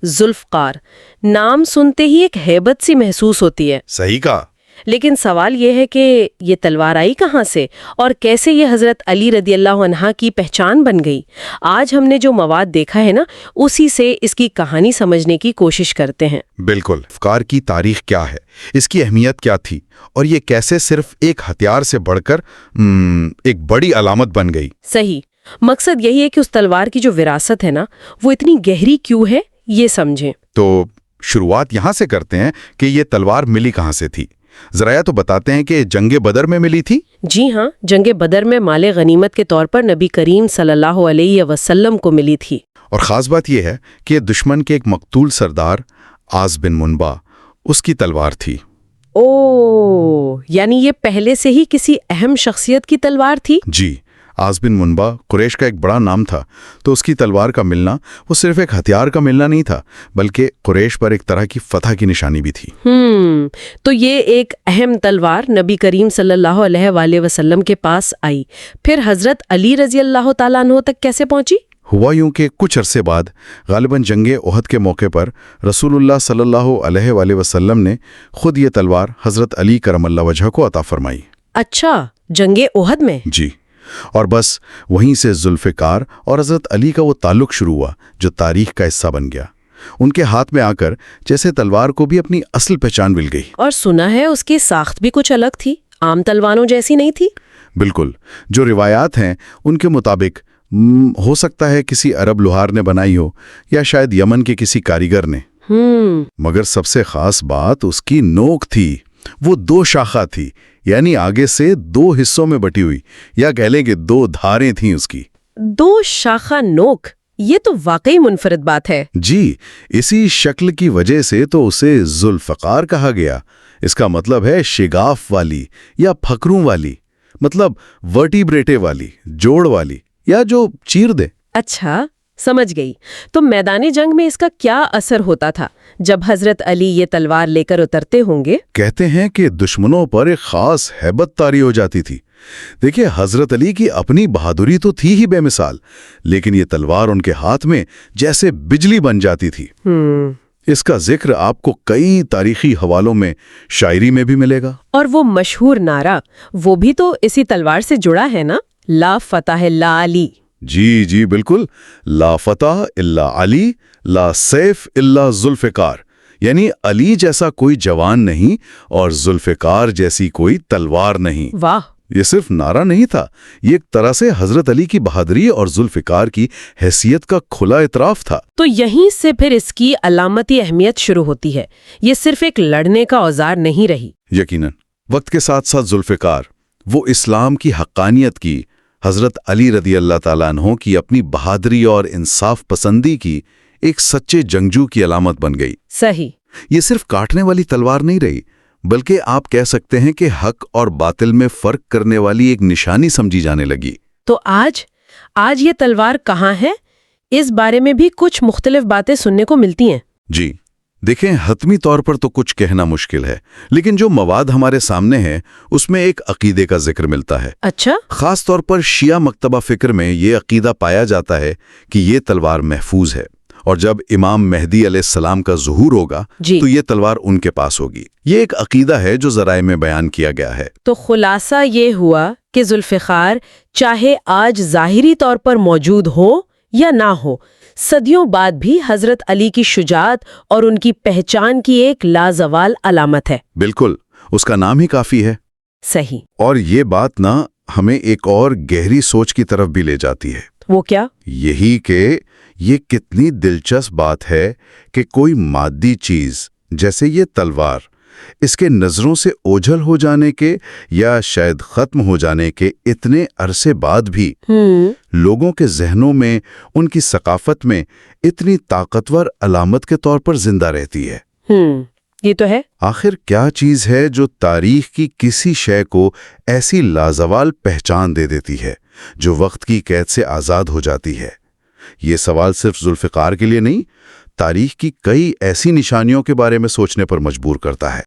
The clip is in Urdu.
ذوالفقار، نام سنتے ہی ایک ہیبت سی محسوس ہوتی ہے۔ صحیح کہا۔ لیکن سوال یہ ہے کہ یہ تلوار آئی کہاں سے اور کیسے یہ حضرت علی رضی اللہ عنہ کی پہچان بن گئی؟ آج ہم نے جو مواد دیکھا ہے نا، اسی سے اس کی کہانی سمجھنے کی کوشش کرتے ہیں۔ بالکل، ذوالفقار کی تاریخ کیا ہے، اس کی اہمیت کیا تھی، اور یہ کیسے صرف ایک ہتھیار سے بڑھ کر ایک بڑی علامت بن گئی۔ صحیح، مقصد یہی ہے کہ اس تلوار کی جو وراثت ہے نا، وہ اتنی گہری کیوں ہے، یہ سمجھیں۔ تو شروعات یہاں سے کرتے ہیں کہ یہ تلوار ملی کہاں سے تھی۔ ذرا تو بتاتے ہیں کہ جنگ بدر میں ملی تھی؟ جی ہاں، جنگ بدر میں مال غنیمت کے طور پر نبی کریم صلی اللہ علیہ وسلم کو ملی تھی۔ اور خاص بات یہ ہے کہ یہ دشمن کے ایک مقتول سردار عاص بن منبع، اس کی تلوار تھی۔ اوہ، یعنی یہ پہلے سے ہی کسی اہم شخصیت کی تلوار تھی؟ جی، عاص بن منبع قریش کا ایک بڑا نام تھا، تو اس کی تلوار کا ملنا وہ صرف ایک ہتھیار کا ملنا نہیں تھا، بلکہ قریش پر ایک طرح کی فتح کی نشانی بھی تھی۔ تو یہ ایک اہم تلوار نبی کریم صلی اللہ علیہ وآلہ وسلم کے پاس آئی، پھر حضرت علی رضی اللہ تعالیٰ عنہ تک کیسے پہنچی؟ ہوا یوں کہ کچھ عرصے بعد غالباً جنگ احد کے موقع پر رسول اللہ صلی اللہ علیہ وآلہ وسلم نے خود یہ تلوار حضرت علی کرم اللہ وجہ کو عطا فرمائی۔ اچھا، جنگ احد میں؟ جی، اور بس وہیں سے ذوالفقار اور حضرت علی کا وہ تعلق شروع ہوا جو تاریخ کا حصہ بن گیا۔ ان کے ہاتھ میں آ کر جیسے تلوار کو بھی اپنی اصل پہچان مل گئی۔ اور سنا ہے اس کی ساخت بھی کچھ الگ تھی، عام تلواروں جیسی نہیں تھی؟ بالکل، جو روایات ہیں ان کے مطابق ہو سکتا ہے کسی عرب لوہار نے بنائی ہو یا شاید یمن کے کسی کاریگر نے۔ مگر سب سے خاص بات اس کی نوک تھی۔ وہ دو شاخہ تھی، یعنی آگے سے دو حصوں میں بٹی ہوئی، یا کہہ لیں کہ دو دھاریں تھیں اس کی۔ دو شاخہ نوک، یہ تو واقعی منفرد بات ہے۔ جی، اسی شکل کی وجہ سے تو اسے ذوالفقار کہا گیا۔ اس کا مطلب ہے شگاف والی یا پھکروں والی، مطلب ورٹیبریٹے والی، جوڑ والی، یا جو چیر دے۔ اچھا، سمجھ گئی۔ تو میدان جنگ میں اس کا کیا اثر ہوتا تھا جب حضرت علی یہ تلوار لے کر اترتے ہوں گے؟ کہتے ہیں کہ دشمنوں پر ایک خاص ہیبت طاری ہو جاتی تھی۔ دیکھیں، حضرت علی کی اپنی بہادری تو تھی ہی بے مثال، لیکن یہ تلوار ان کے ہاتھ میں جیسے بجلی بن جاتی تھی۔ اس کا ذکر آپ کو کئی تاریخی حوالوں میں، شاعری میں بھی ملے گا۔ اور وہ مشہور نعرہ، وہ بھی تو اسی تلوار سے جڑا ہے نا، لا فتح الا علی۔ جی جی بالکل، لا فتح الا علی، لا سیف الا ذوالفقار، یعنی علی جیسا کوئی جوان نہیں اور ذوالفقار جیسی کوئی تلوار نہیں۔ واہ! یہ صرف نعرہ نہیں تھا، یہ ایک طرح سے حضرت علی کی بہادری اور ذوالفقار کی حیثیت کا کھلا اعتراف تھا۔ تو یہیں سے پھر اس کی علامتی اہمیت شروع ہوتی ہے، یہ صرف ایک لڑنے کا اوزار نہیں رہی۔ یقیناً وقت کے ساتھ ساتھ ذوالفقار وہ اسلام کی حقانیت کی، حضرت علی رضی اللہ تعالیٰ عنہ کی اپنی بہادری اور انصاف پسندی کی ایک سچے جنگجو کی علامت بن گئی۔ صحیح، یہ صرف کاٹنے والی تلوار نہیں رہی، بلکہ آپ کہہ سکتے ہیں کہ حق اور باطل میں فرق کرنے والی ایک نشانی سمجھی جانے لگی۔ تو آج یہ تلوار کہاں ہے؟ اس بارے میں بھی کچھ مختلف باتیں سننے کو ملتی ہیں۔ جی دیکھیں، حتمی طور پر تو کچھ کہنا مشکل ہے، لیکن جو مواد ہمارے سامنے ہے اس میں ایک عقیدے کا ذکر ملتا ہے۔ اچھا، خاص طور پر شیعہ مکتبہ فکر میں یہ عقیدہ پایا جاتا ہے کہ یہ تلوار محفوظ ہے، اور جب امام مہدی علیہ السلام کا ظہور ہوگا تو یہ تلوار ان کے پاس ہوگی۔ یہ ایک عقیدہ ہے جو ذرائع میں بیان کیا گیا ہے۔ تو خلاصہ یہ ہوا کہ ذوالفقار چاہے آج ظاہری طور پر موجود ہو یا نہ ہو، صدیوں بعد بھی حضرت علی کی شجاعت اور ان کی پہچان کی ایک لازوال علامت ہے۔ بالکل، اس کا نام ہی کافی ہے۔ صحیح۔ اور یہ بات نہ ہمیں ایک اور گہری سوچ کی طرف بھی لے جاتی ہے۔ وہ کیا؟ یہی کہ یہ کتنی دلچسپ بات ہے کہ کوئی مادی چیز جیسے یہ تلوار، اس کے نظروں سے اوجھل ہو جانے کے یا شاید ختم ہو جانے کے اتنے عرصے بعد بھی لوگوں کے ذہنوں میں، ان کی ثقافت میں اتنی طاقتور علامت کے طور پر زندہ رہتی ہے۔ یہ تو ہے۔ آخر کیا چیز ہے جو تاریخ کی کسی شے کو ایسی لازوال پہچان دے دیتی ہے جو وقت کی قید سے آزاد ہو جاتی ہے؟ یہ سوال صرف ذوالفقار کے لیے نہیں، تاریخ کی کئی ایسی نشانیوں کے بارے میں سوچنے پر مجبور کرتا ہے۔